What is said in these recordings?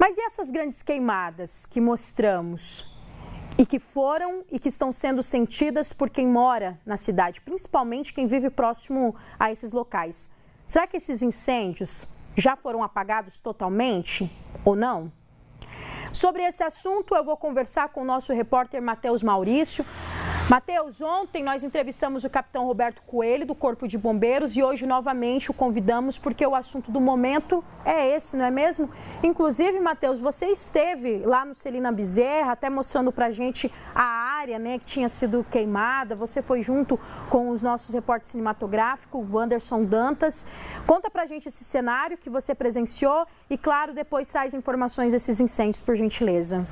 Mas e essas grandes queimadas que mostramos e que foram e que estão sendo sentidas por quem mora na cidade, principalmente quem vive próximo a esses locais? Será que esses incêndios já foram apagados totalmente ou não? Sobre esse assunto, eu vou conversar com o nosso repórter Matheus Maurício. Matheus, ontem nós entrevistamos o capitão Roberto Coelho, do Corpo de Bombeiros, e hoje novamente o convidamos porque o assunto do momento é esse, não é mesmo? Inclusive, Matheus, você esteve lá no Celina Bezerra, até mostrando pra gente a área, né, que tinha sido queimada. Você foi junto com os nossos repórteres cinematográficos, o Wanderson Dantas. Conta pra gente esse cenário que você presenciou e, claro, depois traz informações desses incêndios, por gentileza.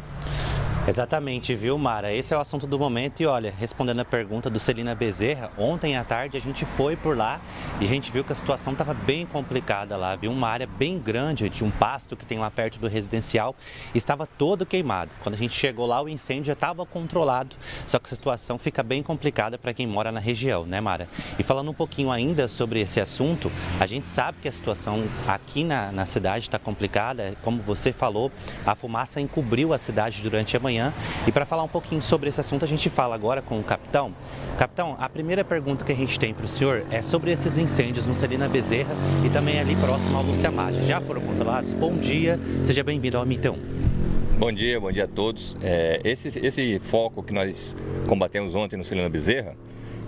Exatamente, viu, Mara? Esse é o assunto do momento e olha, respondendo a pergunta do Celina Bezerra, ontem à tarde a gente foi por lá e a gente viu que a situação estava bem complicada lá, viu? Uma área bem grande de um pasto que tem lá perto do residencial estava todo queimado. Quando a gente chegou lá, o incêndio já estava controlado, só que a situação fica bem complicada para quem mora na região, né, Mara? E falando um pouquinho ainda sobre esse assunto, a gente sabe que a situação aqui na cidade está complicada, como você falou, a fumaça encobriu a cidade durante a manhã. E para falar um pouquinho sobre esse assunto, a gente fala agora com o capitão. Capitão, a primeira pergunta que a gente tem para o senhor é sobre esses incêndios no Celina Bezerra e também ali próximo ao Lúcia Maggi. Já foram controlados? Bom dia, seja bem-vindo ao Mitão. Bom dia a todos. Esse foco que nós combatemos ontem no Celina Bezerra,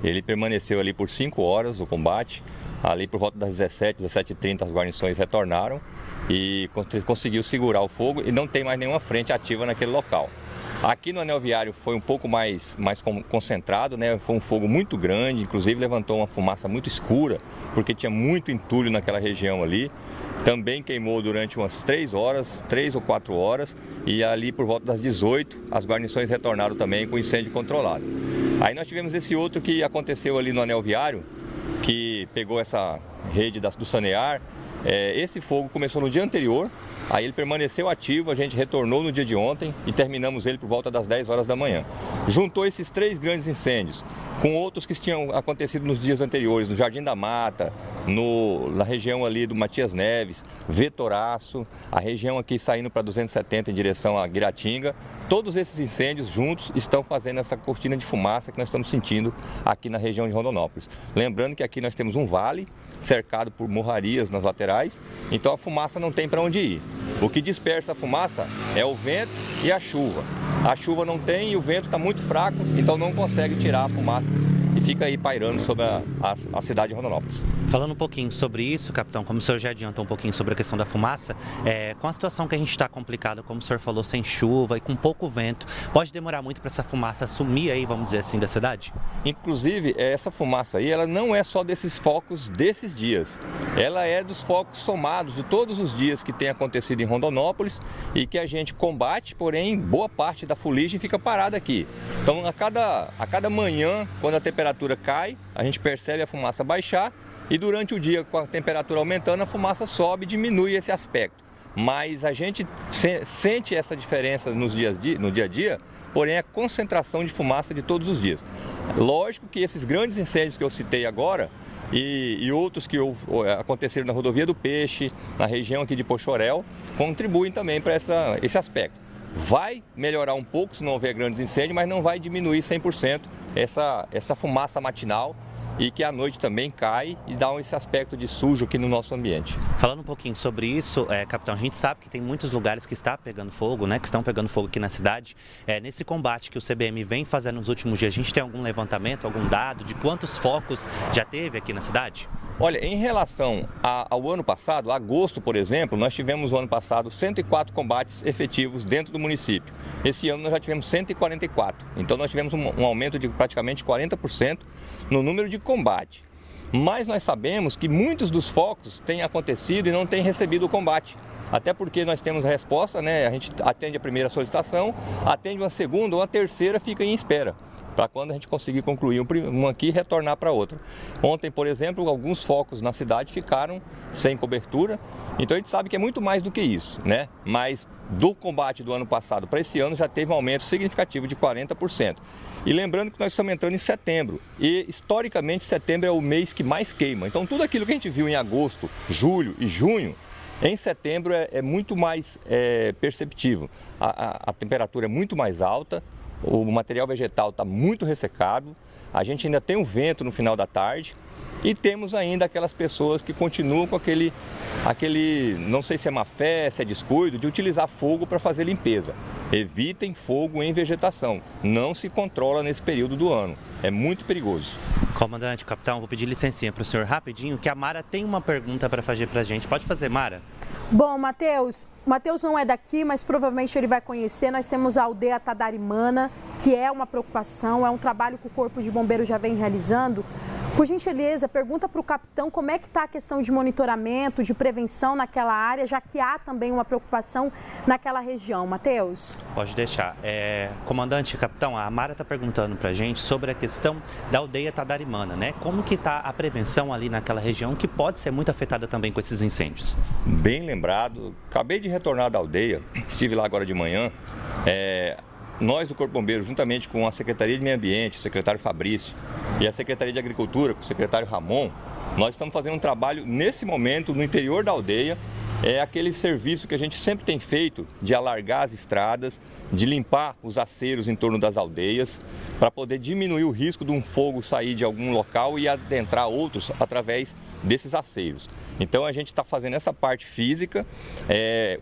ele permaneceu ali por 5 horas, o combate. Ali por volta das 17h30 as guarnições retornaram e conseguiu segurar o fogo e não tem mais nenhuma frente ativa naquele local. Aqui no anel viário foi um pouco mais concentrado, né? Foi um fogo muito grande, inclusive levantou uma fumaça muito escura, porque tinha muito entulho naquela região ali. Também queimou durante umas 3 ou 4 horas, e ali por volta das 18 as guarnições retornaram também com incêndio controlado. Aí nós tivemos esse outro que aconteceu ali no anel viário, que pegou essa rede do Sanear. Esse fogo começou no dia anterior, aí ele permaneceu ativo, a gente retornou no dia de ontem e terminamos ele por volta das 10 horas da manhã. Juntou esses 3 grandes incêndios com outros que tinham acontecido nos dias anteriores, no Jardim da Mata, na região ali do Matias Neves, Vetoraço, a região aqui saindo para 270 em direção a Guiratinga. Todos esses incêndios juntos estão fazendo essa cortina de fumaça que nós estamos sentindo aqui na região de Rondonópolis. Lembrando que aqui nós temos um vale cercado por morrarias nas laterais, então a fumaça não tem para onde ir. O que dispersa a fumaça é o vento e a chuva. A chuva não tem e o vento está muito fraco, então não consegue tirar a fumaça e fica aí pairando sobre a cidade de Rondonópolis. Falando um pouquinho sobre isso, capitão, como o senhor já adiantou um pouquinho sobre a questão da fumaça, com a situação que a gente está complicada, como o senhor falou, sem chuva e com pouco vento, pode demorar muito para essa fumaça sumir aí, vamos dizer assim, da cidade? Inclusive, essa fumaça aí, ela não é só desses focos desses dias, ela é dos focos somados de todos os dias que tem acontecido em Rondonópolis e que a gente combate, porém, boa parte da fuligem fica parada aqui. Então, a cada manhã, quando a temperatura cai, a gente percebe a fumaça baixar e durante o dia, com a temperatura aumentando, a fumaça sobe e diminui esse aspecto. Mas a gente sente essa diferença no dia a dia, porém a concentração de fumaça de todos os dias. Lógico que esses grandes incêndios que eu citei agora e outros que aconteceram na Rodovia do Peixe, na região aqui de Poxoréu, contribuem também para esse aspecto. Vai melhorar um pouco se não houver grandes incêndios, mas não vai diminuir 100% essa fumaça matinal e que à noite também cai e dá esse aspecto de sujo aqui no nosso ambiente. Falando um pouquinho sobre isso, capitão, a gente sabe que tem muitos lugares que está pegando fogo, né, que estão pegando fogo aqui na cidade. Nesse combate que o CBM vem fazendo nos últimos dias, a gente tem algum levantamento, algum dado de quantos focos já teve aqui na cidade? Olha, em relação ao ano passado, agosto, por exemplo, nós tivemos no ano passado 104 combates efetivos dentro do município. Esse ano nós já tivemos 144, então nós tivemos um aumento de praticamente 40% no número de combate. Mas nós sabemos que muitos dos focos têm acontecido e não têm recebido o combate. Até porque nós temos a resposta, né? A gente atende a primeira solicitação, atende uma segunda, uma terceira, fica em espera, para quando a gente conseguir concluir uma aqui e retornar para outra. Ontem, por exemplo, alguns focos na cidade ficaram sem cobertura, então a gente sabe que é muito mais do que isso, né? Mas do combate do ano passado para esse ano já teve um aumento significativo de 40%. E lembrando que nós estamos entrando em setembro e historicamente setembro é o mês que mais queima. Então tudo aquilo que a gente viu em agosto, julho e junho Em setembro é muito mais perceptível, a temperatura é muito mais alta, o material vegetal está muito ressecado, a gente ainda tem um vento no final da tarde e temos ainda aquelas pessoas que continuam com aquele, não sei se é má fé, se é descuido, de utilizar fogo para fazer limpeza. Evitem fogo em vegetação, não se controla nesse período do ano, é muito perigoso. Comandante, capitão, vou pedir licencinha para o senhor rapidinho, que a Mara tem uma pergunta para fazer para a gente. Pode fazer, Mara? Bom, Matheus não é daqui, mas provavelmente ele vai conhecer. Nós temos a aldeia Tadarimana, que é uma preocupação, é um trabalho que o Corpo de Bombeiros já vem realizando. Por gentileza, pergunta para o capitão como é que está a questão de monitoramento, de prevenção naquela área, já que há também uma preocupação naquela região. Matheus? Pode deixar. Comandante, capitão, a Mara está perguntando para a gente sobre a questão da aldeia Tadarimana, né? Como que está a prevenção ali naquela região, que pode ser muito afetada também com esses incêndios? Bem lembrado, acabei de retornar da aldeia, estive lá agora de manhã. Nós do Corpo de Bombeiros, juntamente com a Secretaria de Meio Ambiente, o secretário Fabrício, e a Secretaria de Agricultura, com o secretário Ramon, nós estamos fazendo um trabalho nesse momento no interior da aldeia. É aquele serviço que a gente sempre tem feito de alargar as estradas, de limpar os aceiros em torno das aldeias, para poder diminuir o risco de um fogo sair de algum local e adentrar outros através desses aceiros. Então a gente está fazendo essa parte física.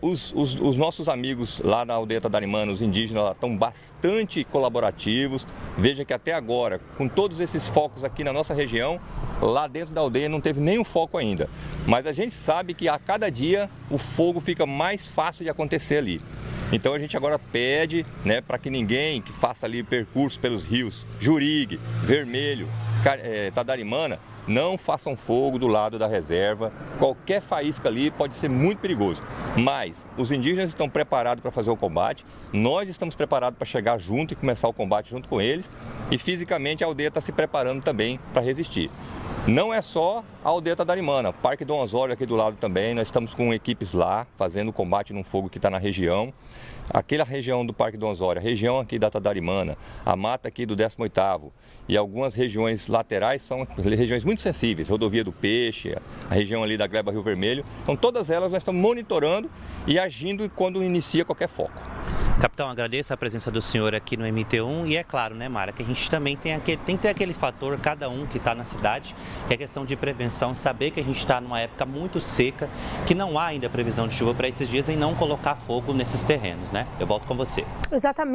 Os nossos amigos lá na aldeia Tadarimana, os indígenas, lá, estão bastante colaborativos. Veja que até agora, com todos esses focos aqui na nossa região, lá dentro da aldeia não teve nenhum foco ainda. Mas a gente sabe que a cada dia o fogo fica mais fácil de acontecer ali. Então a gente agora pede, né, para que ninguém que faça ali percurso pelos rios Juruígue, Vermelho, Tadarimana, não façam fogo do lado da reserva. Qualquer faísca ali pode ser muito perigoso. Mas os indígenas estão preparados para fazer o combate, nós estamos preparados para chegar junto e começar o combate junto com eles. E fisicamente a aldeia está se preparando também para resistir. Não é só a aldeia Tadarimana, Parque Dom Osório aqui do lado também, nós estamos com equipes lá fazendo combate num fogo que está na região. Aquela região do Parque Dom Osório, a região aqui da Tadarimana, a mata aqui do 18º e algumas regiões laterais são regiões muito sensíveis, Rodovia do Peixe, a região ali da Gleba Rio Vermelho. Então todas elas nós estamos monitorando e agindo quando inicia qualquer foco. Capitão, agradeço a presença do senhor aqui no MT1 e é claro, né, Mara, que a gente também tem que ter aquele fator, cada um que está na cidade, que é a questão de prevenção, saber que a gente está numa época muito seca, que não há ainda previsão de chuva para esses dias e não colocar fogo nesses terrenos, né? Eu volto com você. Exatamente.